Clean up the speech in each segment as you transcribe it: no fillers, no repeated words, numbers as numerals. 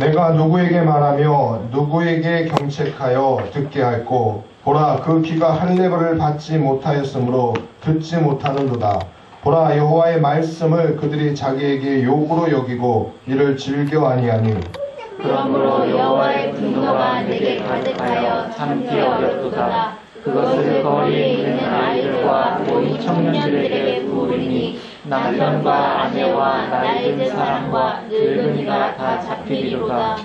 내가 누구에게 말하며 누구에게 경책하여 듣게 할꼬. 보라, 그 귀가 할례벌을 받지 못하였으므로 듣지 못하는도다. 보라, 여호와의 말씀을 그들이 자기에게 욕으로 여기고 이를 즐겨 아니하니. 그러므로 여호와의 분노가 내게 가득하여 참기 어렵도다. 그것을 거리에 있는 아이들과 노인 청년들에게 부으리니 남편과 아내와 나이 든 사람과 늙은이가 다 잡히리로다.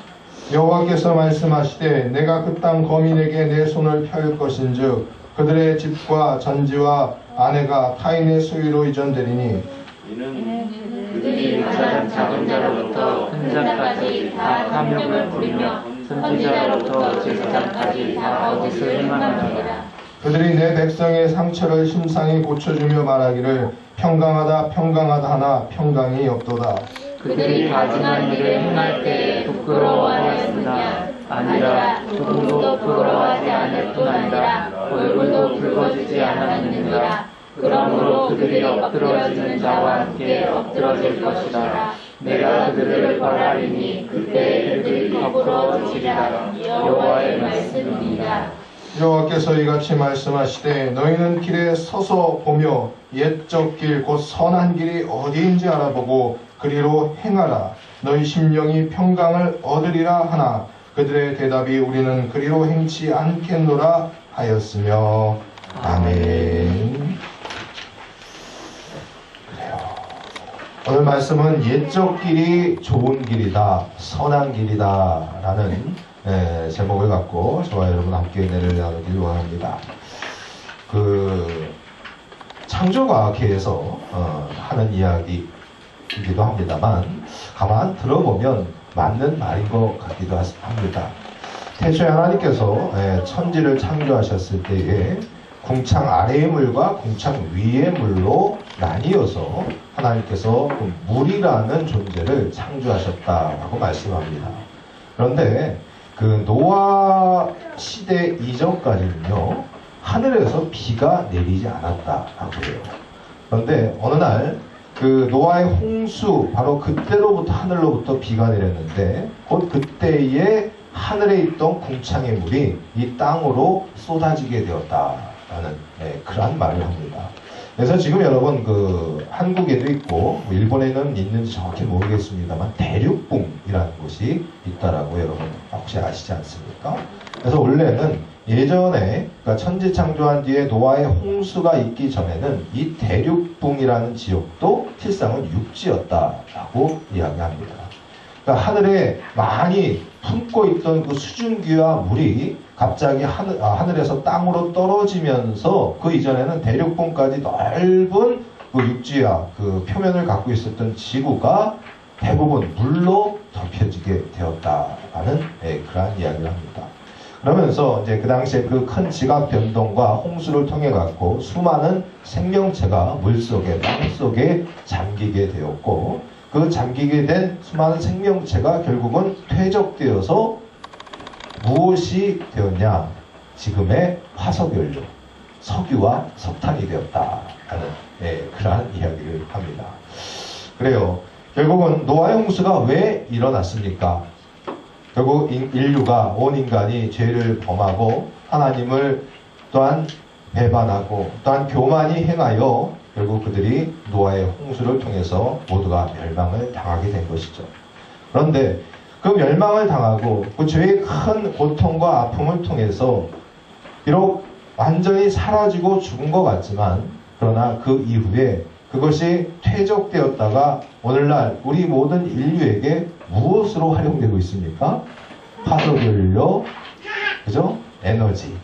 여호와께서 말씀하시되 내가 그 땅 거민에게 내 손을 펼 것인즉 그들의 집과 전지와 아내가 타인의 소유로 이전되리니 이는 그들이 가장 작은 자로부터 큰 자까지 다 탐욕을 부리며 선지자로부터 제사장까지 다 거짓을 행하느니라. 그들이 내 백성의 상처를 심상히 고쳐주며 말하기를 평강하다 평강하다 하나 평강이 없도다. 그들이 가증한 일을 행할 때에 부끄러워하였느냐? 아니라 조금도 부끄러워하지 않을 뿐 아니라 얼굴도 붉어지지 않았느니라. 그러므로 그들이 엎드러지는 자와 함께 엎드러질 것이라. 내가 그들을 벌하리니 그때 그들이 더불어지리라. 여호와의 말씀입니다. 여호와께서 이같이 말씀하시되 너희는 길에 서서 보며 옛적 길 곧 선한 길이 어디인지 알아보고 그리로 행하라. 너희 심령이 평강을 얻으리라 하나 그들의 대답이 우리는 그리로 행치 않겠노라 하였으며. 아멘. 그래요. 오늘 말씀은 옛적 길이 좋은 길이다, 선한 길이다 라는 제목을 갖고 저와 여러분 함께 은혜를 나누길 원합니다. 창조과학회에서 하는 이야기이기도 합니다만 가만 들어보면 맞는 말인 것 같기도 합니다. 태초에 하나님께서 천지를 창조하셨을 때에 궁창 아래의 물과 궁창 위의 물로 나뉘어서 하나님께서 물이라는 존재를 창조하셨다라고 말씀합니다. 그런데 그 노아 시대 이전까지는요 하늘에서 비가 내리지 않았다라고 해요. 그런데 어느 날 그 노아의 홍수 바로 그때로부터 하늘로부터 비가 내렸는데 곧 그때에 하늘에 있던 궁창의 물이 이 땅으로 쏟아지게 되었다라는 그러한 말을 합니다. 그래서 지금 여러분 한국에도 있고 일본에는 있는지 정확히 모르겠습니다만 대륙붕이라는 곳이 있다라고 여러분 혹시 아시지 않습니까? 그래서 원래는 예전에 그러니까 천지 창조한 뒤에 노아의 홍수가 있기 전에는 이 대륙붕이라는 지역도 실상은 육지였다라고 이야기합니다. 그러니까 하늘에 많이 품고 있던 그 수증기와 물이 갑자기 하늘에서 땅으로 떨어지면서 그 이전에는 대륙붕까지 넓은 그 육지와 그 표면을 갖고 있었던 지구가 대부분 물로 덮여지게 되었다라는 그러한 이야기를 합니다. 그러면서 이제 그 당시에 그 큰 지각 변동과 홍수를 통해 갖고 수많은 생명체가 물속에 땅속에 잠기게 되었고 그 잠기게 된 수많은 생명체가 결국은 퇴적되어서 무엇이 되었냐? 지금의 화석연료, 석유와 석탄이 되었다라는 그러한 이야기를 합니다. 그래요. 결국은 노아의 홍수가 왜 일어났습니까? 결국 인류가 온 인간이 죄를 범하고 하나님을 또한 배반하고 또한 교만이 행하여 결국 그들이 노아의 홍수를 통해서 모두가 멸망을 당하게 된 것이죠. 그런데 그 멸망을 당하고 그 죄의 큰 고통과 아픔을 통해서 비록 완전히 사라지고 죽은 것 같지만 그러나 그 이후에 그것이 퇴적되었다가 오늘날 우리 모든 인류에게 무엇으로 활용되고 있습니까? 화석연료, 그죠? 에너지,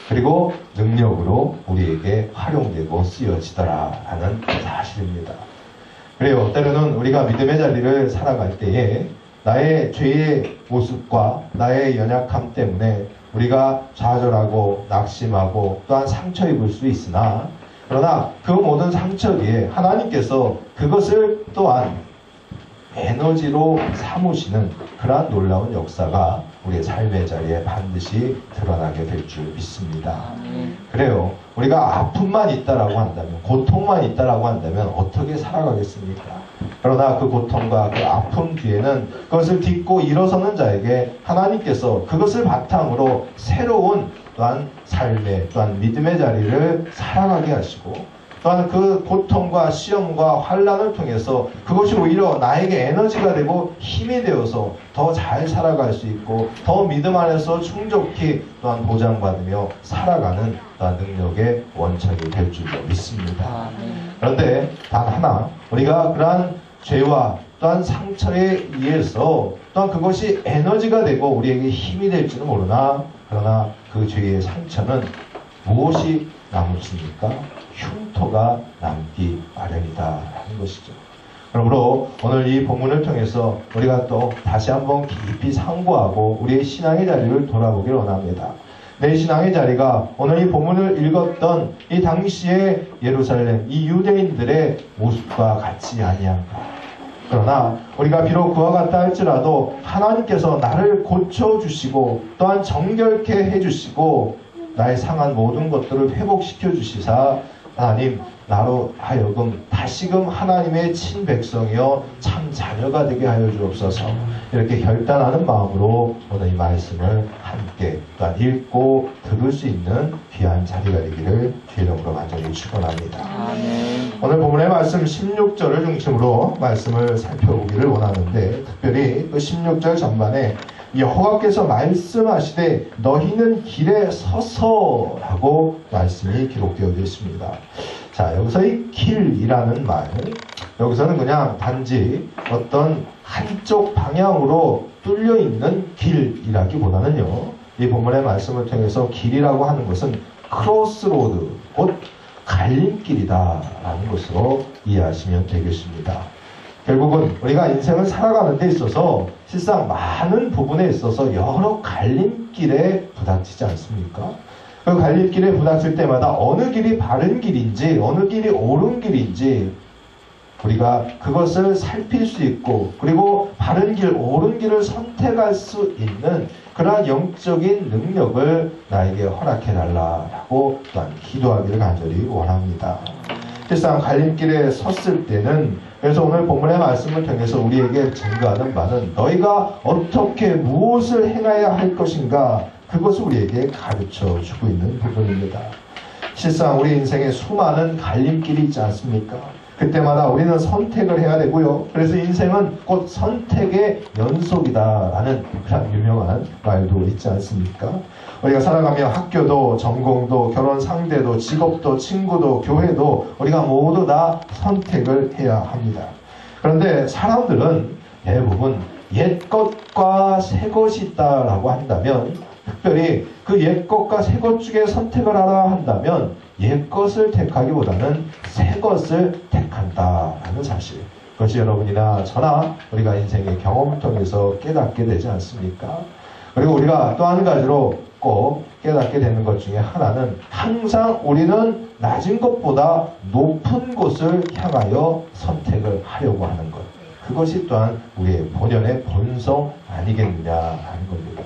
그리고 능력으로 우리에게 활용되고 쓰여지더라 하는 사실입니다. 그래요. 때로는 우리가 믿음의 자리를 살아갈 때에 나의 죄의 모습과 나의 연약함 때문에 우리가 좌절하고 낙심하고 또한 상처 입을 수 있으나 그러나 그 모든 상처 뒤에 하나님께서 그것을 또한 에너지로 삼으시는 그러한 놀라운 역사가 우리의 삶의 자리에 반드시 드러나게 될 줄 믿습니다. 그래요. 우리가 아픔만 있다라고 한다면, 고통만 있다라고 한다면 어떻게 살아가겠습니까? 그러나 그 고통과 그 아픔 뒤에는 그것을 딛고 일어서는 자에게 하나님께서 그것을 바탕으로 새로운 또한 삶의 또한 믿음의 자리를 살아가게 하시고 또한 그 고통과 시험과 환난을 통해서 그것이 오히려 나에게 에너지가 되고 힘이 되어서 더 잘 살아갈 수 있고 더 믿음 안에서 충족히 또한 보장받으며 살아가는 또한 능력의 원천이 될 줄로 믿습니다. 그런데 단 하나 우리가 그러한 죄와 또한 상처에 의해서 또한 그것이 에너지가 되고 우리에게 힘이 될지는 모르나 그러나 그 죄의 상처는 무엇이 남습니까? 흉터가 남기 마련이다 하는 것이죠. 그러므로 오늘 이 본문을 통해서 우리가 또 다시 한번 깊이 상고하고 우리의 신앙의 자리를 돌아보길 원합니다. 내 신앙의 자리가 오늘 이 본문을 읽었던 이 당시의 예루살렘 이 유대인들의 모습과 같지 아니한가. 그러나 우리가 비록 그와 같다 할지라도 하나님께서 나를 고쳐주시고 또한 정결케 해주시고 나의 상한 모든 것들을 회복시켜 주시사 하나님 나로 하여금 다시금 하나님의 친백성이여 참 자녀가 되게 하여 주옵소서. 이렇게 결단하는 마음으로 오늘 이 말씀을 함께 또한 읽고 들을 수 있는 귀한 자리가 되기를 주의 이름으로 간절히 축원합니다. 오늘 본문의 말씀 16절을 중심으로 말씀을 살펴보기를 원하는데 특별히 그 16절 전반에 여호와께서 말씀하시되 너희는 길에 서서라고 말씀이 기록되어 있습니다. 자, 여기서 이 길이라는 말, 여기서는 그냥 단지 어떤 한쪽 방향으로 뚫려 있는 길이라기보다는요, 이 본문의 말씀을 통해서 길이라고 하는 것은 크로스로드, 곧 갈림길이다라는 것으로 이해하시면 되겠습니다. 결국은 우리가 인생을 살아가는 데 있어서 실상 많은 부분에 있어서 여러 갈림길에 부닥치지 않습니까? 그 갈림길에 부닥칠 때마다 어느 길이 바른 길인지 어느 길이 옳은 길인지 우리가 그것을 살필 수 있고 그리고 바른 길, 옳은 길을 선택할 수 있는 그러한 영적인 능력을 나에게 허락해달라고 또한 기도하기를 간절히 원합니다. 실상 갈림길에 섰을 때는 그래서 오늘 본문의 말씀을 통해서 우리에게 증거하는 바는 너희가 어떻게 무엇을 행해야 할 것인가 그것을 우리에게 가르쳐 주고 있는 부분입니다. 실상 우리 인생에 수많은 갈림길이 있지 않습니까? 그때마다 우리는 선택을 해야 되고요. 그래서 인생은 곧 선택의 연속이다라는 그런 유명한 말도 있지 않습니까? 우리가 살아가며 학교도 전공도 결혼 상대도 직업도 친구도 교회도 우리가 모두 다 선택을 해야 합니다. 그런데 사람들은 대부분 옛 것과 새 것이 있다라고 한다면 특별히 그 옛 것과 새 것 중에 선택을 하라 한다면 옛 것을 택하기보다는 새 것을 택한다라는 사실. 그것이 여러분이나 저나 우리가 인생의 경험을 통해서 깨닫게 되지 않습니까? 그리고 우리가 또 한 가지로 꼭 깨닫게 되는 것 중에 하나는 항상 우리는 낮은 것보다 높은 곳을 향하여 선택을 하려고 하는 것. 그것이 또한 우리의 본연의 본성 아니겠느냐라는 겁니다.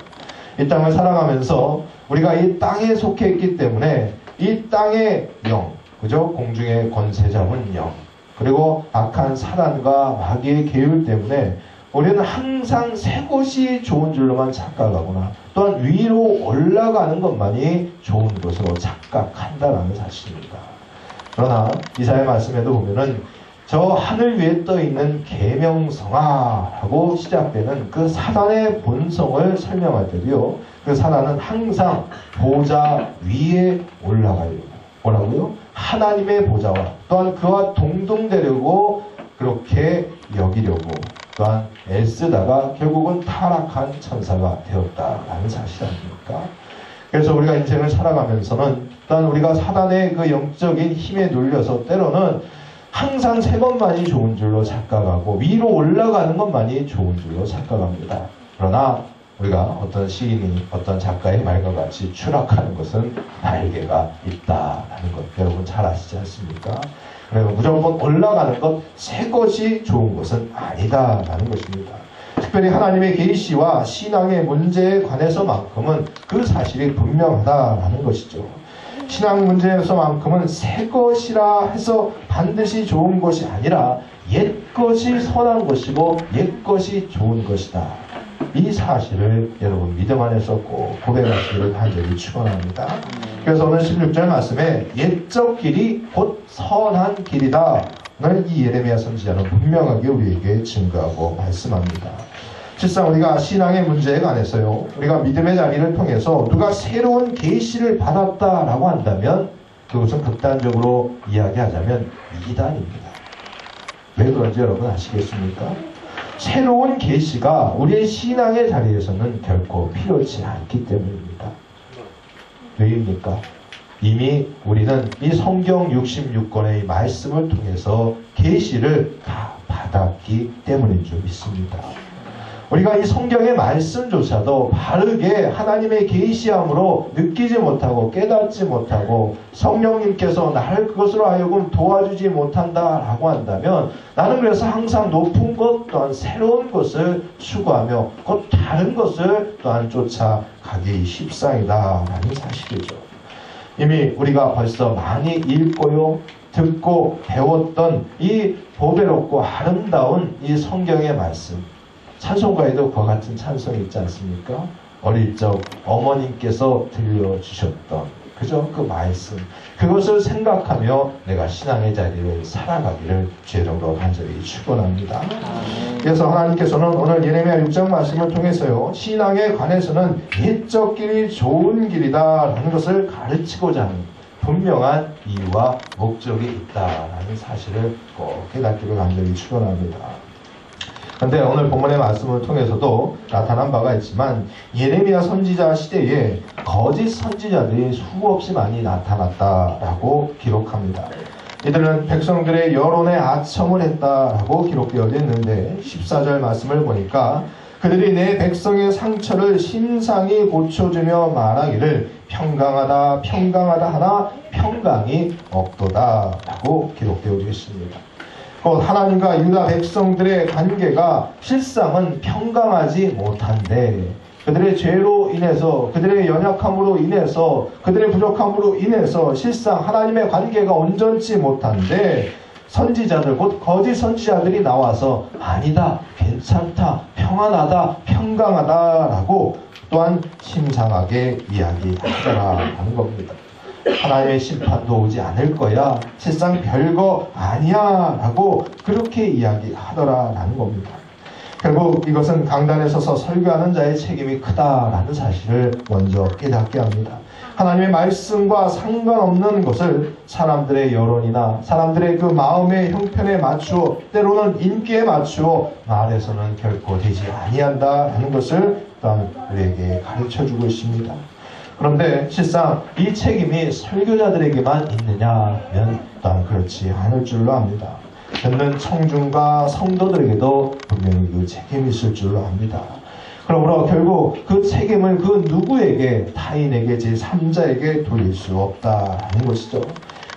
이 땅을 살아가면서 우리가 이 땅에 속해 있기 때문에 이 땅의 영, 그죠? 공중의 권세 잡은 영, 그리고 악한 사단과 마귀의 계율 때문에 우리는 항상 새 것이 좋은 줄로만 착각하거나 또한 위로 올라가는 것만이 좋은 것으로 착각한다라는 사실입니다. 그러나 이사야 말씀에도 보면은 저 하늘 위에 떠 있는 계명성아라고 시작되는 그 사단의 본성을 설명할 때도요. 그 사단은 항상 보좌 위에 올라가려고 뭐라고요? 하나님의 보좌와 또한 그와 동등되려고 그렇게 여기려고 또한 애쓰다가 결국은 타락한 천사가 되었다라는 사실 아닙니까? 그래서 우리가 인생을 살아가면서는 또한 우리가 사단의 그 영적인 힘에 눌려서 때로는 항상 새 것만이 좋은 줄로 착각하고 위로 올라가는 것만이 좋은 줄로 착각합니다. 그러나 우리가 어떤 시인이 어떤 작가의 말과 같이 추락하는 것은 날개가 있다라는 것 여러분 잘 아시지 않습니까? 그리고 무조건 올라가는 것, 새 것이 좋은 것은 아니다라는 것입니다. 특별히 하나님의 계시와 신앙의 문제에 관해서만큼은 그 사실이 분명하다라는 것이죠. 신앙 문제에서만큼은 새 것이라 해서 반드시 좋은 것이 아니라 옛것이 선한 것이고 옛것이 좋은 것이다. 이 사실을 여러분 믿음 안에서 꼭 고백하시기를 간절히 축원합니다. 그래서 오늘 16절 말씀에 옛적 길이 곧 선한 길이다. 오늘 이 예레미야 선지자는 분명하게 우리에게 증거하고 말씀합니다. 실상 우리가 신앙의 문제에 관해서요, 우리가 믿음의 자리를 통해서 누가 새로운 계시를 받았다라고 한다면 그것은 극단적으로 이야기하자면 이단입니다. 왜 그런지 여러분 아시겠습니까? 새로운 계시가 우리의 신앙의 자리에서는 결코 필요치 않기 때문입니다. 왜입니까? 이미 우리는 이 성경 66권의 말씀을 통해서 계시를 다 받았기 때문인 줄 믿습니다. 우리가 이 성경의 말씀조차도 바르게 하나님의 계시함으로 느끼지 못하고 깨닫지 못하고 성령님께서 나를 그것으로 하여금 도와주지 못한다라고 한다면 나는 그래서 항상 높은 것 또한 새로운 것을 추구하며 곧 다른 것을 또한 쫓아가기 십상이다라는 사실이죠. 이미 우리가 벌써 많이 읽고요, 듣고 배웠던 이 보배롭고 아름다운 이 성경의 말씀, 찬송가에도 그와 같은 찬송이 있지 않습니까? 어릴 적 어머님께서 들려주셨던 그죠? 그 말씀, 그것을 생각하며 내가 신앙의 자리를 살아가기를 주의 이름으로 간절히 축원합니다. 그래서 하나님께서는 오늘 예레미야 6장 말씀을 통해서요, 신앙에 관해서는 옛적 길이 좋은 길이다라는 것을 가르치고자 하는 분명한 이유와 목적이 있다라는 사실을 꼭 깨닫기를 간절히 축원합니다. 그런데 오늘 본문의 말씀을 통해서도 나타난 바가 있지만 예레미야 선지자 시대에 거짓 선지자들이 수없이 많이 나타났다라고 기록합니다. 이들은 백성들의 여론에 아첨을 했다라고 기록되어 있는데 14절 말씀을 보니까 그들이 내 백성의 상처를 심상히 고쳐주며 말하기를 평강하다 평강하다 하나 평강이 없도다 라고 기록되어 있습니다. 곧 하나님과 유다 백성들의 관계가 실상은 평강하지 못한데 그들의 죄로 인해서, 그들의 연약함으로 인해서, 그들의 부족함으로 인해서 실상 하나님의 관계가 온전치 못한데 선지자들, 곧 거짓 선지자들이 나와서 아니다, 괜찮다, 평안하다, 평강하다라고 또한 심상하게 이야기하더라라는 겁니다. 하나님의 심판도 오지 않을 거야, 실상 별거 아니야 라고 그렇게 이야기하더라라는 겁니다. 결국 이것은 강단에 서서 설교하는 자의 책임이 크다라는 사실을 먼저 깨닫게 합니다. 하나님의 말씀과 상관없는 것을 사람들의 여론이나 사람들의 그 마음의 형편에 맞추어 때로는 인기에 맞추어 말해서는 결코 되지 아니한다라는 것을 또한 우리에게 가르쳐주고 있습니다. 그런데 실상 이 책임이 설교자들에게만 있느냐 하면 또한 그렇지 않을 줄로 압니다. 듣는 청중과 성도들에게도 분명히 그 책임이 있을 줄로 압니다. 그러므로 결국 그 책임을 그 누구에게, 타인에게, 제3자에게 돌릴 수 없다는 것이죠.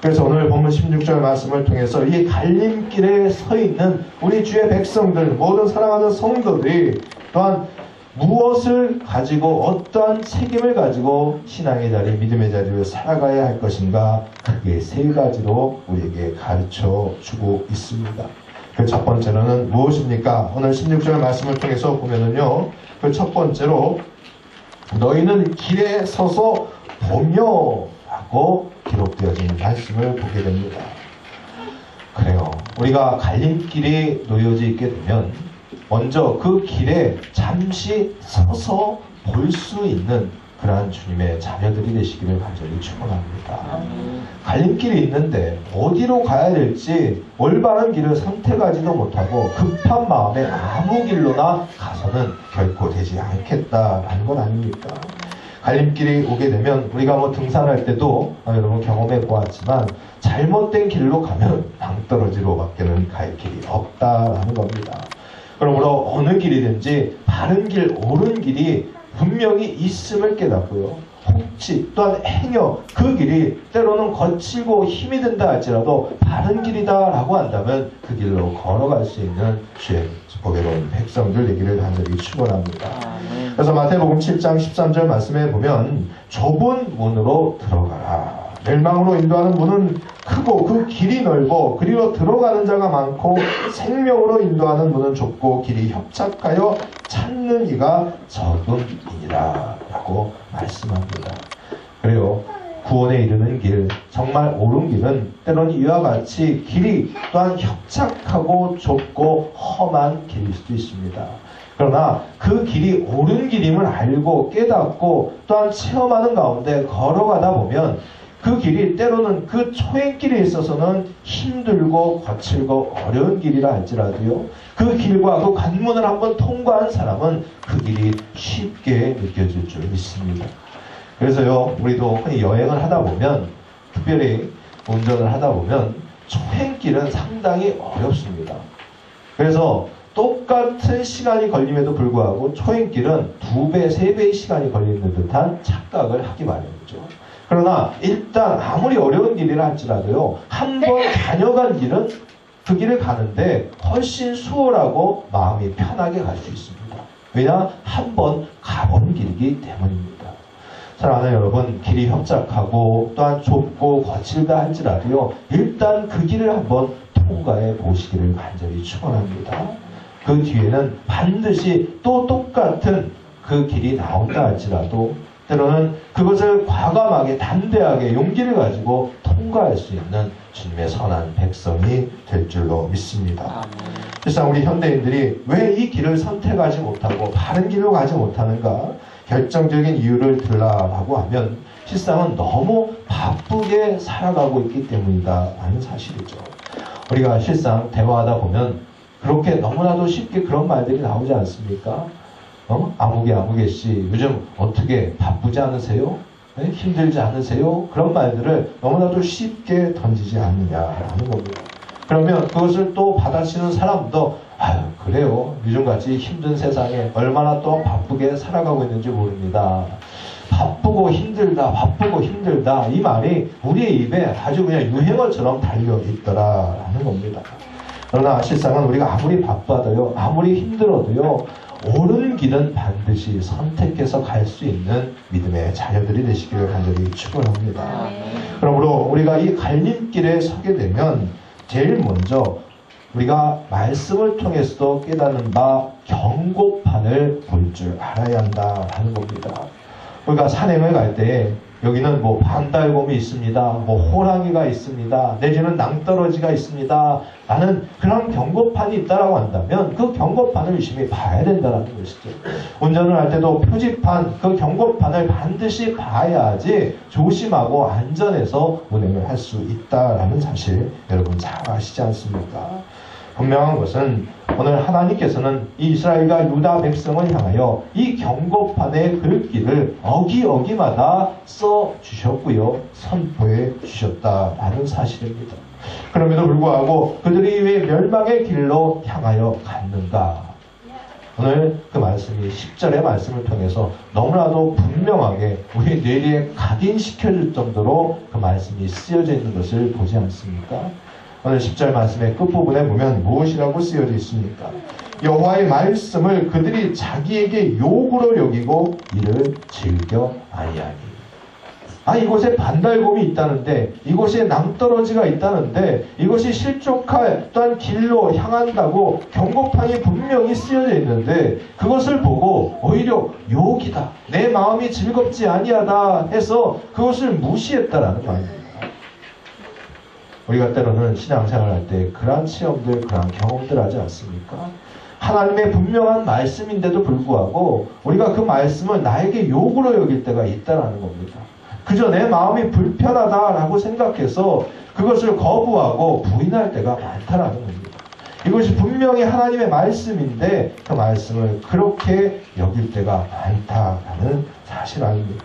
그래서 오늘 본문 16절 말씀을 통해서 이 갈림길에 서 있는 우리 주의 백성들, 모든 사랑하는 성도들이 또한 무엇을 가지고 어떠한 책임을 가지고 신앙의 자리, 믿음의 자리를 살아가야 할 것인가, 크게 세 가지로 우리에게 가르쳐주고 있습니다. 그 첫 번째로는 무엇입니까? 오늘 16절 말씀을 통해서 보면은요, 그 첫 번째로 너희는 길에 서서 보며 라고 기록되어진 말씀을 보게 됩니다. 그래요, 우리가 갈림길이 놓여져 있게 되면 먼저 그 길에 잠시 서서 볼 수 있는 그러한 주님의 자녀들이 되시기를 간절히 축원합니다. 갈림길이 있는데 어디로 가야 될지 올바른 길을 선택하지도 못하고 급한 마음에 아무 길로나 가서는 결코 되지 않겠다라는 건 아닙니까? 갈림길이 오게 되면 우리가 뭐 등산할 때도 여러분 경험해 보았지만 잘못된 길로 가면 낭떠러지로 밖에는 갈 길이 없다라는 겁니다. 그러므로 어느 길이든지 바른 길, 옳은 길이 분명히 있음을 깨닫고요, 혹시 또한 행여 그 길이 때로는 거칠고 힘이 든다 할지라도 바른 길이다 라고 한다면 그 길로 걸어갈 수 있는 주의 보배로운 백성들 되기를 간절히 축원합니다. 그래서 마태복음 7장 13절 말씀에 보면 좁은 문으로 들어가라 멸망으로 인도하는 문은 크고 그 길이 넓어 그리로 들어가는 자가 많고 생명으로 인도하는 문은 좁고 길이 협착하여 찾는 이가 적음이니라 라고 말씀합니다. 그래요. 구원에 이르는 길, 정말 옳은 길은 때로는 이와 같이 길이 또한 협착하고 좁고 험한 길일 수도 있습니다. 그러나 그 길이 옳은 길임을 알고 깨닫고 또한 체험하는 가운데 걸어가다 보면 그 길이 때로는 그 초행길에 있어서는 힘들고 거칠고 어려운 길이라 할지라도요, 그 길과 그 관문을 한번 통과한 사람은 그 길이 쉽게 느껴질 줄 믿습니다. 그래서요, 우리도 흔히 여행을 하다 보면, 특별히 운전을 하다 보면 초행길은 상당히 어렵습니다. 그래서 똑같은 시간이 걸림에도 불구하고 초행길은 2배, 3배의 시간이 걸리는 듯한 착각을 하기 마련이죠. 그러나 일단 아무리 어려운 길이라 할지라도요, 한 번 다녀간 길은 그 길을 가는데 훨씬 수월하고 마음이 편하게 갈 수 있습니다. 왜냐? 한 번 가본 길이기 때문입니다. 사랑하는 여러분, 길이 협착하고 또한 좁고 거칠다 할지라도요, 일단 그 길을 한번 통과해 보시기를 간절히 축원합니다. 그 뒤에는 반드시 또 똑같은 그 길이 나온다 할지라도 때로는 그것을 과감하게 담대하게 용기를 가지고 통과할 수 있는 주님의 선한 백성이 될 줄로 믿습니다. 실상 우리 현대인들이 왜 이 길을 선택하지 못하고 바른 길로 가지 못하는가, 결정적인 이유를 들라라고 하면 실상은 너무 바쁘게 살아가고 있기 때문이다 라는 사실이죠. 우리가 실상 대화하다 보면 그렇게 너무나도 쉽게 그런 말들이 나오지 않습니까? 아무개 씨 요즘 어떻게 바쁘지 않으세요? 네? 힘들지 않으세요? 그런 말들을 너무나도 쉽게 던지지 않느냐라는 겁니다. 그러면 그것을 또 받아치는 사람도 아유 그래요. 요즘같이 힘든 세상에 얼마나 또 바쁘게 살아가고 있는지 모릅니다. 바쁘고 힘들다 이 말이 우리의 입에 아주 그냥 유행어처럼 달려있더라라는 겁니다. 그러나 실상은 우리가 아무리 바빠도요, 아무리 힘들어도요, 옳은 길은 반드시 선택해서 갈 수 있는 믿음의 자녀들이 되시기를 간절히 축원합니다. 그러므로 우리가 이 갈림길에 서게 되면 제일 먼저 우리가 말씀을 통해서도 깨닫는 바 경고판을 볼 줄 알아야 한다라는 겁니다. 우리가 산행을 갈 때 여기는 뭐 반달곰이 있습니다. 뭐 호랑이가 있습니다. 내지는 낭떠러지가 있습니다. 라는 그런 경고판이 있다라고 한다면 그 경고판을 열심히 봐야 된다는 것이죠. 운전을 할 때도 표지판, 그 경고판을 반드시 봐야지 조심하고 안전해서 운행을 할 수 있다라는 사실 여러분 잘 아시지 않습니까? 분명한 것은 오늘 하나님께서는 이 이스라엘과 유다 백성을 향하여 이 경고판의 글귀를 어기어기마다 써주셨고요. 선포해 주셨다라는 사실입니다. 그럼에도 불구하고 그들이 왜 멸망의 길로 향하여 갔는가? 오늘 그 말씀이 10절의 말씀을 통해서 너무나도 분명하게 우리 뇌리에 각인시켜줄 정도로 그 말씀이 쓰여져 있는 것을 보지 않습니까? 오늘 10절 말씀의 끝부분에 보면 무엇이라고 쓰여져 있습니까? 여호와의 말씀을 그들이 자기에게 욕으로 여기고 이를 즐겨 아니하니. 이곳에 반달곰이 있다는데, 이곳에 낭떠러지가 있다는데, 이것이 실족할 또한 길로 향한다고 경고판이 분명히 쓰여져 있는데, 그것을 보고 오히려 욕이다, 내 마음이 즐겁지 아니하다 해서 그것을 무시했다라는 말입니다. 우리가 때로는 신앙생활 할 때 그러한 체험들, 그러한 경험들 하지 않습니까? 하나님의 분명한 말씀인데도 불구하고 우리가 그 말씀을 나에게 욕으로 여길 때가 있다는 겁니다. 그저 내 마음이 불편하다라고 생각해서 그것을 거부하고 부인할 때가 많다라는 겁니다. 이것이 분명히 하나님의 말씀인데 그 말씀을 그렇게 여길 때가 많다라는 사실 아닙니까?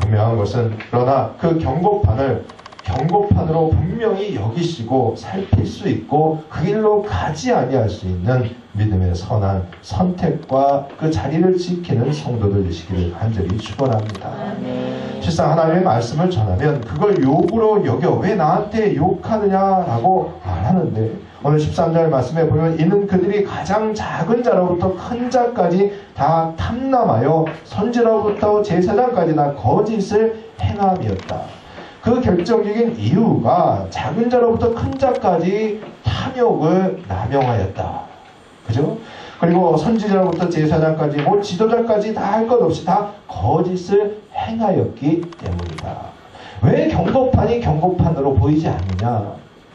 분명한 것은 그러나 그 경고판으로 분명히 여기시고 살필 수 있고 그 길로 가지 아니할 수 있는 믿음의 선한 선택과 그 자리를 지키는 성도들 되시기를 간절히 축원합니다. 실상 하나님의 말씀을 전하면 그걸 욕으로 여겨 왜 나한테 욕하느냐라고 말하는데 오늘 13절 말씀에 보면 이는 그들이 가장 작은 자로부터 큰 자까지 다 탐남하여 선지로부터 제사장까지 다 거짓을 행함이었다. 그 결정적인 이유가 작은 자로부터 큰 자까지 탐욕을 남용하였다. 그죠? 그리고 선지자로부터 제사장까지 뭐 지도자까지 다 할 것 없이 다 거짓을 행하였기 때문이다. 왜 경고판이 경고판으로 보이지 않느냐?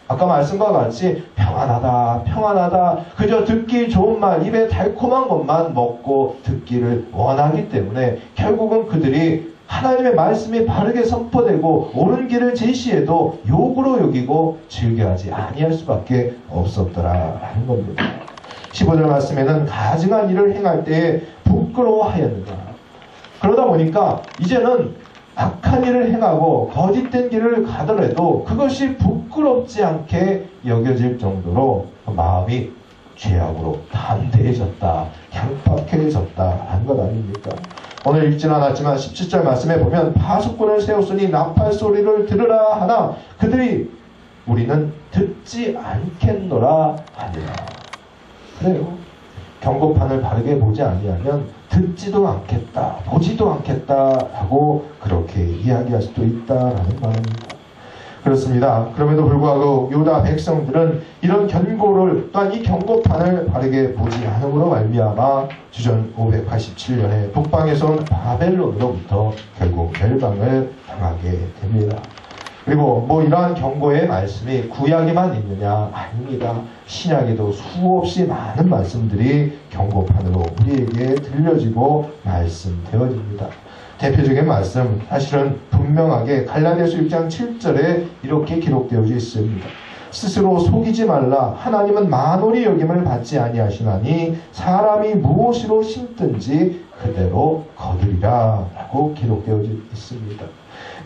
아까 말씀과 같이 평안하다, 평안하다, 그저 듣기 좋은 말, 입에 달콤한 것만 먹고 듣기를 원하기 때문에 결국은 그들이 하나님의 말씀이 바르게 선포되고 옳은 길을 제시해도 욕으로 여기고 즐겨하지 아니할 수밖에 없었더라라는 겁니다. 15절 말씀에는 가증한 일을 행할 때에 부끄러워하였느냐. 그러다 보니까 이제는 악한 일을 행하고 거짓된 길을 가더라도 그것이 부끄럽지 않게 여겨질 정도로 마음이 죄악으로 담대해졌다, 강팍해졌다라는 것 아닙니까? 오늘 읽진 않았지만 17절 말씀에 보면 파수꾼을 세웠으니 나팔 소리를 들으라 하나 그들이 우리는 듣지 않겠노라 하니라. 그래요. 경고판을 바르게 보지 아니하면 듣지도 않겠다, 보지도 않겠다 하고 그렇게 이야기할 수도 있다라는 말입니다. 그렇습니다. 그럼에도 불구하고 유다 백성들은 이런 경고를 또한 이 경고판을 바르게 보지 않음으로 말미암아 주전 587년에 북방에서 온 바벨론으로부터 결국 멸망을 당하게 됩니다. 그리고 뭐 이러한 경고의 말씀이 구약에만 있느냐? 아닙니다. 신약에도 수없이 많은 말씀들이 경고판으로 우리에게 들려지고 말씀되어집니다. 대표적인 말씀, 사실은 분명하게 갈라디아서 6장 7절에 이렇게 기록되어 있습니다. 스스로 속이지 말라. 하나님은 만홀히 여김을 받지 아니하시나니 사람이 무엇으로 심든지 그대로 거두리라 라고 기록되어 있습니다.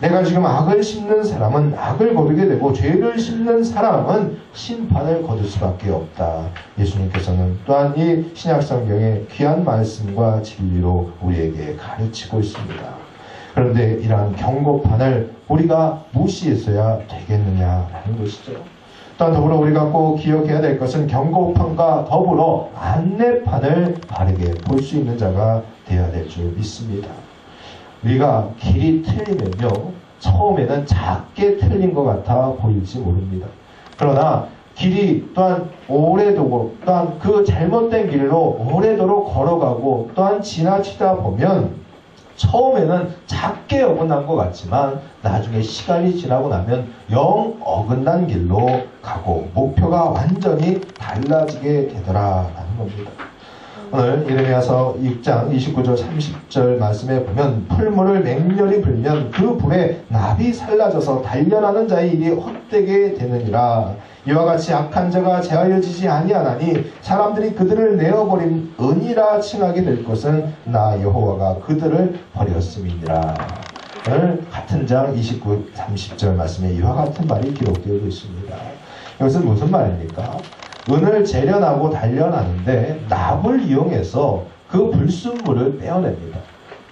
내가 지금 악을 심는 사람은 악을 거두게 되고 죄를 심는 사람은 심판을 거둘 수밖에 없다. 예수님께서는 또한 이 신약성경의 귀한 말씀과 진리로 우리에게 가르치고 있습니다. 그런데 이러한 경고판을 우리가 무시해서야 되겠느냐라는 것이죠. 또한 더불어 우리가 꼭 기억해야 될 것은 경고판과 더불어 안내판을 바르게 볼 수 있는 자가 되어야 될 줄 믿습니다. 우리가 길이 틀리면요, 처음에는 작게 틀린 것 같아 보일지 모릅니다. 그러나 길이 또한 오래도록, 또한 그 잘못된 길로 오래도록 걸어가고 또한 지나치다 보면 처음에는 작게 어긋난 것 같지만 나중에 시간이 지나고 나면 영 어긋난 길로 가고 목표가 완전히 달라지게 되더라라는 겁니다. 오늘 예레미야서 6장 29절 30절 말씀에 보면 풀물을 맹렬히 불면 그 불에 납이 살라져서 단련하는 자의 일이 헛되게 되느니라. 이와 같이 악한 자가 제하여지지 아니하나니 사람들이 그들을 내어버린 은이라 칭하게 될 것은 나 여호와가 그들을 버렸음이니라. 오늘 같은 장 29, 30절 말씀에 이와 같은 말이 기록되어 있습니다. 이것은 무슨 말입니까? 은을 재련하고 단련하는데 납을 이용해서 그 불순물을 빼어냅니다.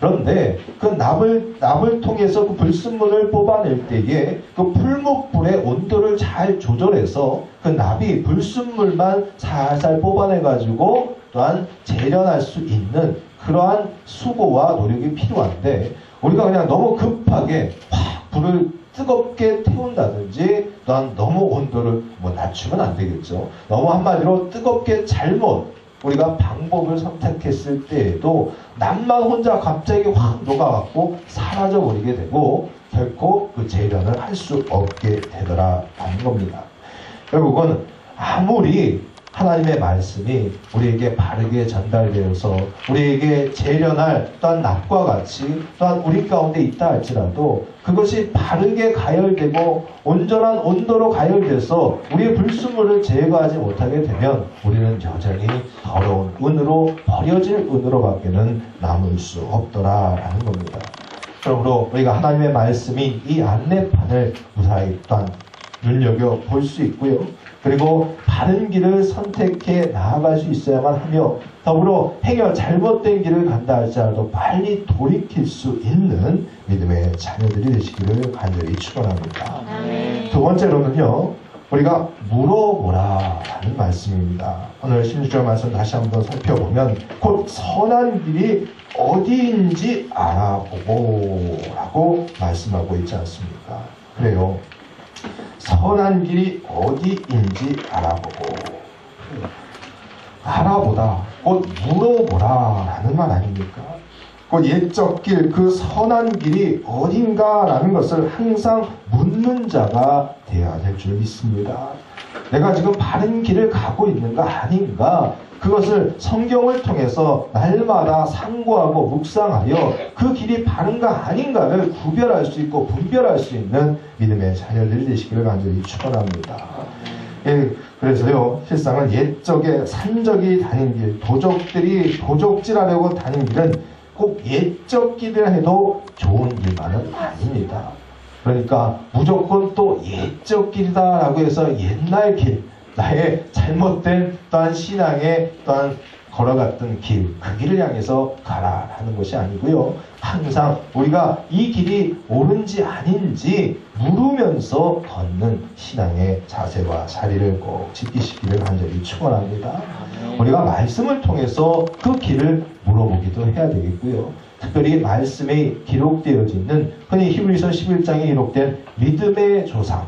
그런데 그 납을 통해서 그 불순물을 뽑아낼 때에 그 풀목불의 온도를 잘 조절해서 그 납이 불순물만 살살 뽑아내가지고 또한 재련할 수 있는 그러한 수고와 노력이 필요한데 우리가 그냥 너무 급하게 팍 불을 뜨겁게 태운다든지 또한 너무 온도를 낮추면 안 되겠죠. 너무 한마디로 뜨겁게 잘못 우리가 방법을 선택했을 때에도 납만 혼자 갑자기 확 녹아갖고 사라져버리게 되고 결코 그 재련을 할 수 없게 되더라라는 겁니다. 결국은 아무리 하나님의 말씀이 우리에게 바르게 전달되어서 우리에게 재련할 또한 납과 같이 또한 우리 가운데 있다 할지라도 그것이 바르게 가열되고 온전한 온도로 가열돼서 우리의 불순물을 제거하지 못하게 되면 우리는 여전히 더러운 은으로 버려질 은으로밖에는 남을 수 없더라라는 겁니다. 그러므로 우리가 하나님의 말씀인 이 안내판을 무사히 또한 눈여겨 볼 수 있고요. 그리고 바른 길을 선택해 나아갈 수 있어야만 하며 더불어 행여 잘못된 길을 간다 할지라도 빨리 돌이킬 수 있는 믿음의 자녀들이 되시기를 간절히 축원합니다. 두 번째로는요. 우리가 물어보라 라는 말씀입니다. 오늘 16절 말씀 다시 한번 살펴보면 곧 선한 길이 어디인지 알아보고 라고 말씀하고 있지 않습니까? 그래요. 선한 길이 어디인지 알아보고, 알아보다, 곧 물어보라 라는 말 아닙니까? 곧 옛적 길, 그 선한 길이 어딘가라는 것을 항상 묻는 자가 되어야 될 줄 믿습니다. 내가 지금 바른 길을 가고 있는가 아닌가, 그것을 성경을 통해서 날마다 상고하고 묵상하여 그 길이 바른가 아닌가를 구별할 수 있고 분별할 수 있는 믿음의 자녀들이 되시기를 간절히 축원합니다. 예, 그래서요, 실상은 옛적에 산적이 다닌 길, 도적들이 도적질하려고 다닌 길은 꼭 옛적 길이라 해도 좋은 길만은 아닙니다. 그러니까 무조건 또 옛적 길이다 라고 해서 옛날 길, 나의 잘못된 또한 신앙에 또한 걸어갔던 길, 그 길을 향해서 가라라는 것이 아니고요. 항상 우리가 이 길이 옳은지 아닌지 물으면서 걷는 신앙의 자세와 자리를 꼭 지키시기를 간절히 축원합니다. 우리가 말씀을 통해서 그 길을 물어보기도 해야 되겠고요. 특별히 말씀에 기록되어져 있는 흔히 히브리서 11장에 기록된 믿음의 조상,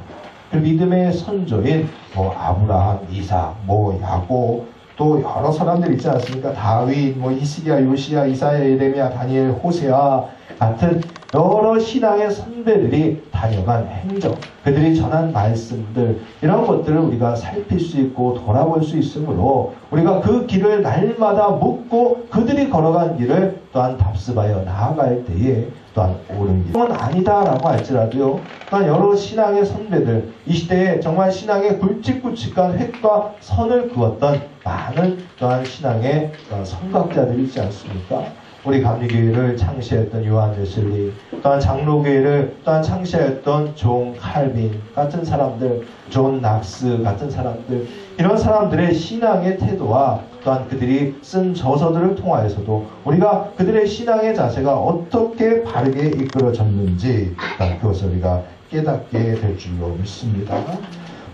그 믿음의 선조인 아브라함, 이삭, 야곱, 또 여러 사람들 있지 않습니까? 다윗, 히스기야, 요시야, 이사야, 예레미야, 다니엘, 호세아 같은 여러 신앙의 선배들이 다녀간 행적, 그들이 전한 말씀들, 이런 것들을 우리가 살필 수 있고 돌아볼 수 있으므로 우리가 그 길을 날마다 묻고 그들이 걸어간 길을 또한 답습하여 나아갈 때에 또한 옳은 길은 아니다라고 할지라도요, 또한 여러 신앙의 선배들, 이 시대에 정말 신앙의 굵직굵직한 획과 선을 그었던 많은 또한 신앙의 선각자들이 있지 않습니까? 우리 감리교회를 창시했던 요한 웨슬리, 또한 장로교회를 또한 창시했던 존 칼빈 같은 사람들, 존 낙스 같은 사람들, 이런 사람들의 신앙의 태도와 또한 그들이 쓴 저서들을 통하여서도 우리가 그들의 신앙의 자세가 어떻게 바르게 이끌어졌는지 그것을 우리가 깨닫게 될 줄로 믿습니다.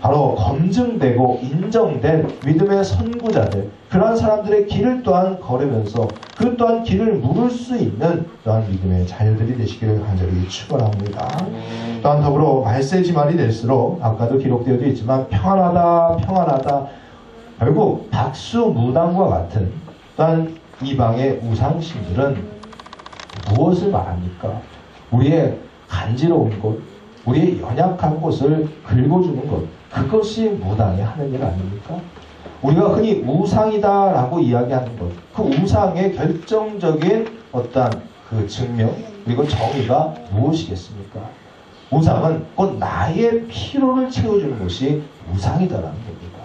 바로 검증되고 인정된 믿음의 선구자들, 그러한 사람들의 길을 또한 걸으면서 그 또한 길을 물을 수 있는 또한 믿음의 자녀들이 되시기를 간절히 축원합니다. 또한 더불어 말세지 말이 될수록 아까도 기록되어 있지만 평안하다 평안하다, 결국 박수무당과 같은 또한 이방의 우상신들은 무엇을 말합니까? 우리의 간지러운 곳, 우리의 연약한 곳을 긁어주는 것, 그것이 무당이 하는 일 아닙니까? 우리가 흔히 우상이다라고 이야기하는 것, 그 우상의 결정적인 어떠한 그 증명, 그리고 정의가 무엇이겠습니까? 우상은 곧 나의 필요를 채워주는 것이 우상이다라는 겁니다.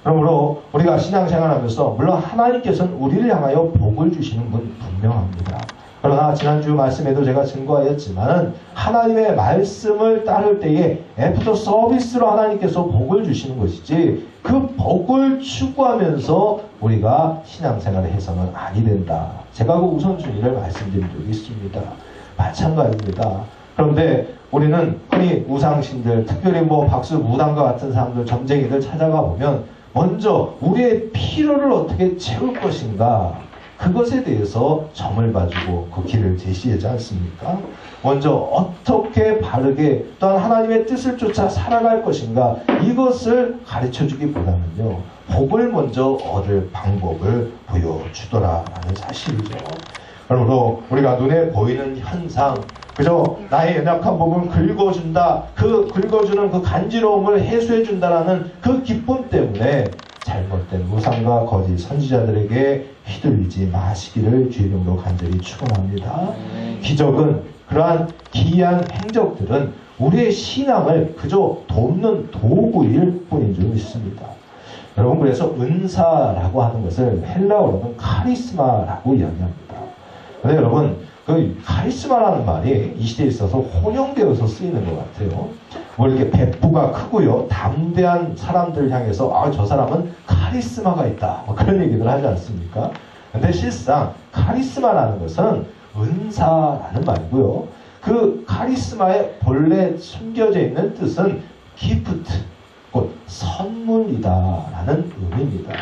그러므로 우리가 신앙생활하면서 물론 하나님께서는 우리를 향하여 복을 주시는 분 분명합니다. 그러나 지난주 말씀에도 제가 증거하였지만 하나님의 말씀을 따를 때에 애프터 서비스로 하나님께서 복을 주시는 것이지 그 복을 추구하면서 우리가 신앙생활을 해서는 아니 된다. 제가 그 우선순위를 말씀드린 적이 있습니다. 마찬가지입니다. 그런데 우리는 흔히 우상신들, 특별히 박수무당과 같은 사람들, 점쟁이들 찾아가 보면 먼저 우리의 필요를 어떻게 채울 것인가, 그것에 대해서 점을 봐주고 그 길을 제시하지 않습니까? 먼저 어떻게 바르게 또한 하나님의 뜻을 쫓아 살아갈 것인가, 이것을 가르쳐주기보다는요, 복을 먼저 얻을 방법을 보여주더라라는 사실이죠. 그러므로 우리가 눈에 보이는 현상, 그저 나의 연약한 부분을 긁어준다, 그 긁어주는 그 간지러움을 해소해준다라는 그 기쁨 때문에 잘못된 우상과 거짓 선지자들에게 휘둘리지 마시기를 주의 이름으로 간절히 축원합니다. 기적은, 그러한 기이한 행적들은 우리의 신앙을 그저 돕는 도구일 뿐인 줄 믿습니다. 여러분, 그래서 은사라고 하는 것을 헬라어로는 카리스마라고 이야기합니다. 그런데 여러분, 그 카리스마라는 말이 이 시대에 있어서 혼용되어서 쓰이는 것 같아요. 이렇게 배포가 크고요, 담대한 사람들을 향해서 저 사람은 카리스마가 있다, 그런 얘기들 하지 않습니까? 근데 실상 카리스마라는 것은 은사라는 말이고요, 그 카리스마의 본래 숨겨져 있는 뜻은 기프트, 곧 선물이다 라는 의미입니다.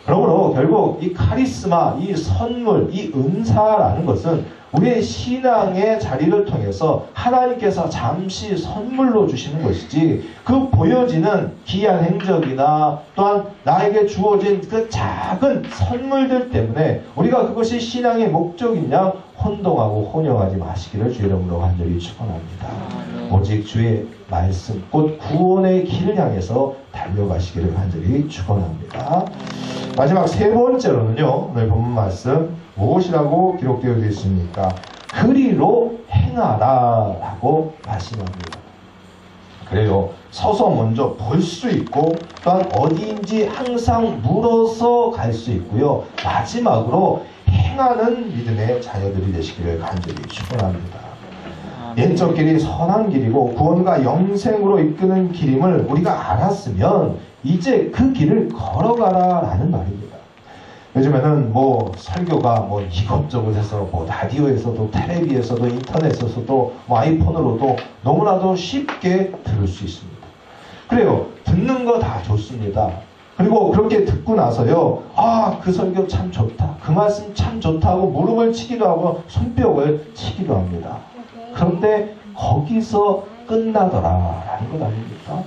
그러므로 결국 이 카리스마, 이 선물, 이 은사라는 것은 우리의 신앙의 자리를 통해서 하나님께서 잠시 선물로 주시는 것이지, 그 보여지는 기이한 행적이나 또한 나에게 주어진 그 작은 선물들 때문에 우리가 그것이 신앙의 목적인 양 혼동하고 혼용하지 마시기를 주 이름으로 간절히 축원합니다. 오직 주의 말씀, 곧 구원의 길을 향해서 달려가시기를 간절히 축원합니다. 마지막 세 번째로는요, 오늘 본문 말씀 무엇이라고 기록되어 있습니까? 그리로 행하라 라고 말씀합니다. 그래요, 서서 먼저 볼 수 있고 또한 어디인지 항상 물어서 갈 수 있고요, 마지막으로 행하는 믿음의 자녀들이 되시기를 간절히 축원합니다. 옛적 길이 선한 길이고 구원과 영생으로 이끄는 길임을 우리가 알았으면 이제 그 길을 걸어가라 라는 말입니다. 요즘에는 뭐 설교가 뭐 이것저것 해서 뭐 라디오에서도 텔레비에서도 인터넷에서도 뭐 아이폰으로도 너무나도 쉽게 들을 수 있습니다. 그래요, 듣는 거 다 좋습니다. 그리고 그렇게 듣고 나서요, 아, 그 설교 참 좋다, 그 말씀 참 좋다 하고 무릎을 치기도 하고 손뼉을 치기도 합니다. 그런데 거기서 끝나더라라는 것 아닙니까?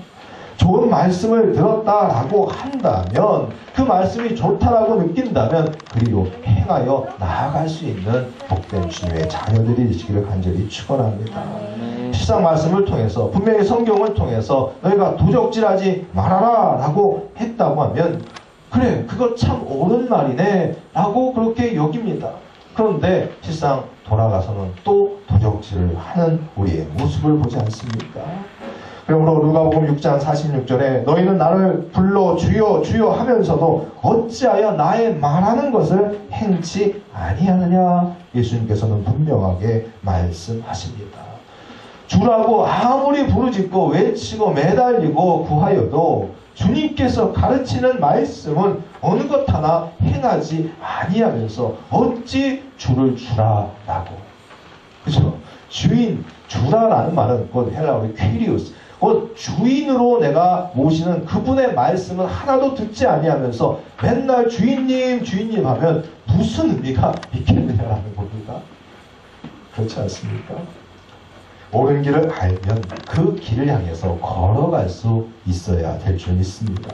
좋은 말씀을 들었다라고 한다면, 그 말씀이 좋다라고 느낀다면 그리고 행하여 나아갈 수 있는 복된 주님의 자녀들이 되시기를 간절히 축원합니다. 실상 말씀을 통해서, 분명히 성경을 통해서 너희가 도적질하지 말아라 라고 했다고 하면, 그래, 그거 참 옳은 말이네 라고 그렇게 여깁니다. 그런데 실상 돌아가서는 또 도적질을 하는 우리의 모습을 보지 않습니까? 그러므로 누가복음 6장 46절에 너희는 나를 불러 주여 주여 하면서도 어찌하여 나의 말하는 것을 행치 아니하느냐, 예수님께서는 분명하게 말씀하십니다. 주라고 아무리 부르짖고 외치고 매달리고 구하여도 주님께서 가르치는 말씀은 어느 것 하나 행하지 아니하면서 어찌 주를 주라라고. 그죠? 주인, 주라라는 말은 곧 헬라어의 퀴리우스, 곧 주인으로 내가 모시는 그분의 말씀은 하나도 듣지 아니하면서 맨날 주인님 주인님 하면 무슨 의미가 있겠느냐라는 겁니다. 그렇지 않습니까? 옳은 길을 알면 그 길을 향해서 걸어갈 수 있어야 될 줄 믿습니다.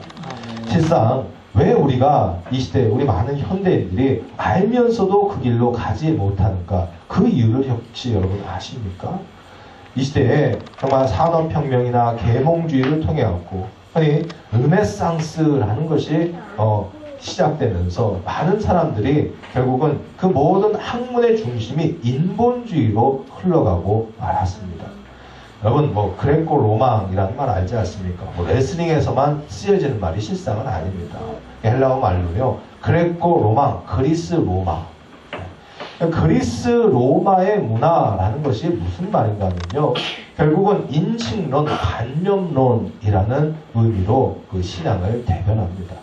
실상 왜 우리가 이 시대에 우리 많은 현대인들이 알면서도 그 길로 가지 못하는가, 그 이유를 혹시 여러분 아십니까? 이 시대에 정말 산업혁명이나 계몽주의를 통해 갖고, 아니 르네상스라는 것이 시작되면서 많은 사람들이 결국은 그 모든 학문의 중심이 인본주의로 흘러가고 말았습니다. 여러분, 뭐 그레코 로망이라는 말 알지 않습니까? 뭐 레슬링에서만 쓰여지는 말이 실상은 아닙니다. 헬라어 말로요, 그레코 로망, 그리스 로마. 그리스 로마의 문화라는 것이 무슨 말인가 하면요, 결국은 인식론, 관념론이라는 의미로 그 신앙을 대변합니다.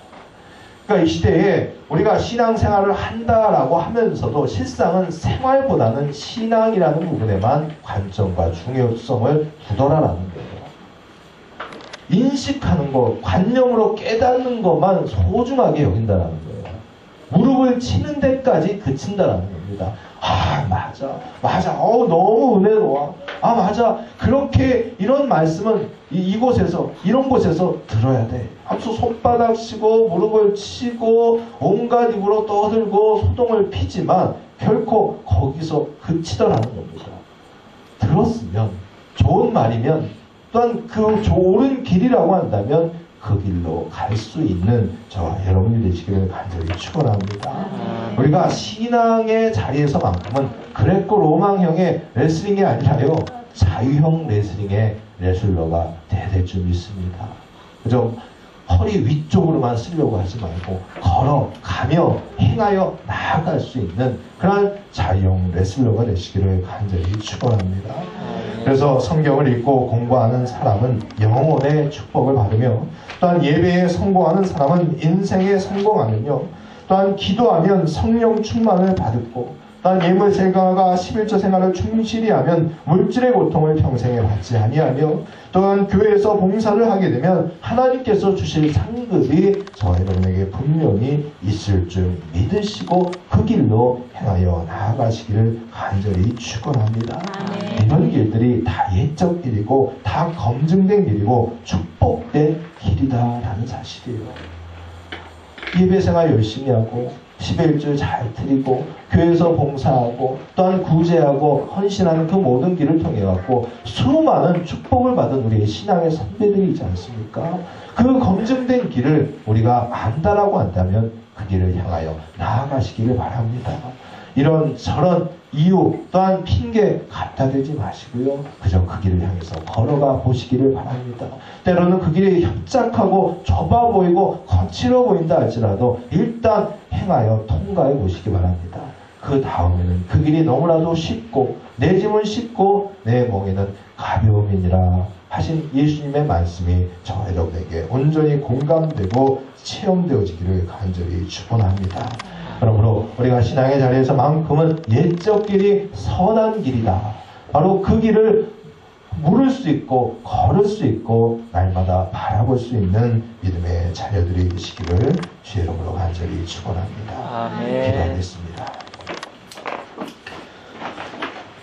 그러니까 이 시대에 우리가 신앙생활을 한다라고 하면서도 실상은 생활보다는 신앙이라는 부분에만 관점과 중요성을 두더라라는 거예요. 인식하는 것, 관념으로 깨닫는 것만 소중하게 여긴다라는 거예요. 무릎을 치는 데까지 그친다라는 겁니다. 아, 맞아. 너무 은혜로워. 아, 맞아. 그렇게 이런 말씀은 이곳에서, 이런 곳에서 들어야 돼. 앞서 손바닥 치고 무릎을 치고 온갖 입으로 떠들고 소동을 피지만 결코 거기서 그치더라는 겁니다. 들었으면, 좋은 말이면, 또한 그 옳은 길이라고 한다면 그 길로 갈 수 있는 저와 여러분이 되시기를 간절히 축원합니다. 우리가 신앙의 자리에서만큼은 그레코 로망형의 레슬링이 아니라요, 자유형 레슬링의 레슬러가 돼야 될 줄 믿습니다. 그죠? 허리 위쪽으로만 쓰려고 하지 말고 걸어가며 행하여 나아갈 수 있는 그런 자유형 레슬러가 되시기를 간절히 축원합니다. 그래서 성경을 읽고 공부하는 사람은 영혼의 축복을 받으며, 또한 예배에 성공하는 사람은 인생에 성공하면요, 또한 기도하면 성령 충만을 받고, 또한 예물 생활과 11조 생활을 충실히 하면 물질의 고통을 평생에 받지 아니하며 또한 교회에서 봉사를 하게 되면 하나님께서 주실 상급이 저 여러분에게 분명히 있을 줄 믿으시고 그 길로 행하여 나아가시기를 간절히 축원합니다. 이런 길들이 다 예적 길이고 다 검증된 길이고 축복된 길이다라는 사실이에요. 예배생활 열심히 하고 11주 잘 드리고 교회에서 봉사하고 또한 구제하고 헌신하는 그 모든 길을 통해 갖고 수많은 축복을 받은 우리의 신앙의 선배들이 있지 않습니까? 그 검증된 길을 우리가 안다라고 한다면 그 길을 향하여 나아가시기를 바랍니다. 이런 저런 이유 또한 핑계 갖다 대지 마시고요. 그저 그 길을 향해서 걸어가 보시기를 바랍니다. 때로는 그 길이 협착하고 좁아 보이고 거칠어 보인다 할지라도 일단 행하여 통과해 보시기 바랍니다. 그 다음에는 그 길이 너무나도 쉽고 내 짐은 쉽고 내 멍에는 가벼움이니라 하신 예수님의 말씀이 저 여러분에게 온전히 공감되고 체험되어지기를 간절히 축원합니다. 그러므로 우리가 신앙의 자리에서만큼은 예적 길이 선한 길이다. 바로 그 길을 물을 수 있고 걸을 수 있고 날마다 바라볼 수 있는 믿음의 자녀들이 되시기를 주의 이름으로 간절히 축원합니다. 기도하겠습니다.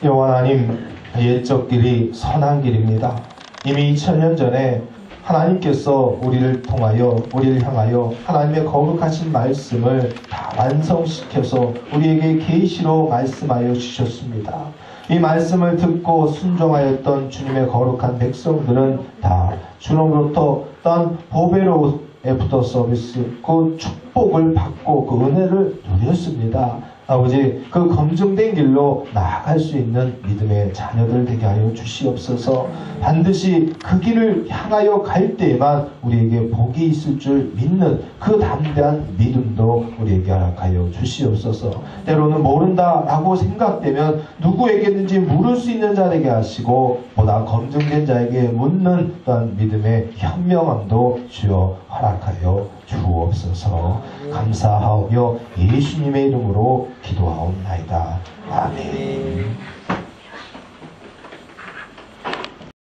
여호와 하나님, 예적 길이 선한 길입니다. 이미 2000년 전에 하나님께서 우리를 통하여 우리를 향하여 하나님의 거룩하신 말씀을 다 완성시켜서 우리에게 계시로 말씀하여 주셨습니다. 이 말씀을 듣고 순종하였던 주님의 거룩한 백성들은 다 주님으로부터 어떤 보배로운 애프터 서비스 그 축복을 받고 그 은혜를 누렸습니다. 아버지, 그 검증된 길로 나아갈 수 있는 믿음의 자녀들 되게 하여 주시옵소서. 반드시 그 길을 향하여 갈 때에만 우리에게 복이 있을 줄 믿는 그 담대한 믿음도 우리에게 허락하여 주시옵소서. 때로는 모른다라고 생각되면 누구에게든지 물을 수 있는 자 되게 하시고 보다 검증된 자에게 묻는 또한 믿음의 현명함도 주여 허락하여 주옵소서. 감사하며 예수님의 이름으로 기도하옵나이다. 아멘.